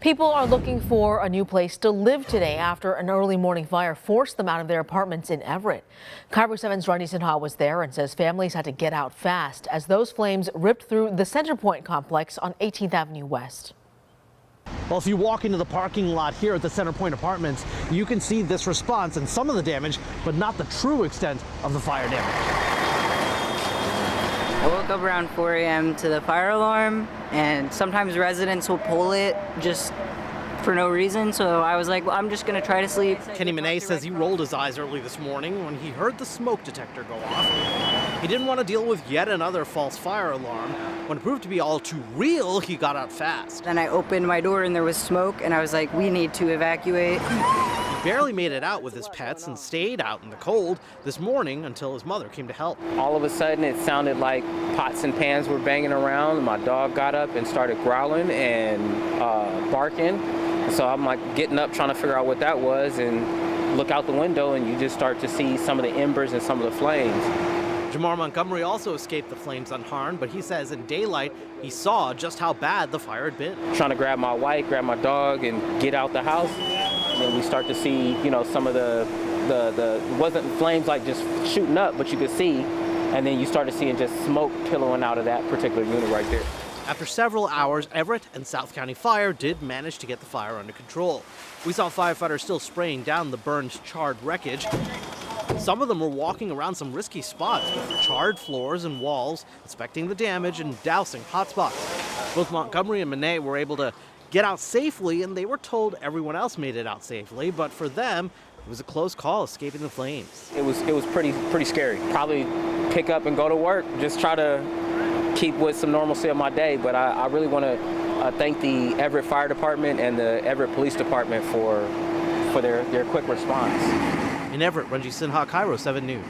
People are looking for a new place to live today after an early morning fire forced them out of their apartments in Everett. KIRO 7's Randy Sinha was there and says families had to get out fast as those flames ripped through the Centerpointe complex on 18th Avenue West. Well, if you walk into the parking lot here at the Centerpointe Apartments, you can see this response and some of the damage, but not the true extent of the fire damage. I woke up around 4 a.m. to the fire alarm, and sometimes residents will pull it just for no reason, so I was like, well, I'm just gonna try to sleep. Kenny Minea says he rolled his eyes early this morning when he heard the smoke detector go off. He didn't want to deal with yet another false fire alarm. When it proved to be all too real, he got out fast. Then I opened my door and there was smoke, and I was like, we need to evacuate. He barely made it out with his pets and stayed out in the cold this morning until his mother came to help. All of a sudden, it sounded like pots and pans were banging around. My dog got up and started growling and barking. So I'm like getting up, trying to figure out what that was, and look out the window, and you just start to see some of the embers and some of the flames. Jamar Montgomery also escaped the flames unharmed, but he says in daylight he saw just how bad the fire had been. Trying to grab my wife, grab my dog, and get out the house. And then we start to see, some of the it wasn't flames like just shooting up, but you could see, and then you started seeing just smoke pillowing out of that particular unit right there. After several hours, Everett and South County Fire did manage to get the fire under control. We saw firefighters still spraying down the burned, charred wreckage. Some of them were walking around some risky spots with charred floors and walls, inspecting the damage and dousing hot spots. Both Montgomery and Minea were able to get out safely, and they were told everyone else made it out safely, but for them, it was a close call escaping the flames. It was pretty scary. Probably pick up and go to work, just try to keep with some normalcy of my day, but I really want to thank the Everett Fire Department and the Everett Police Department for their quick response. In Everett, Randy Sinha, KIRO 7 News.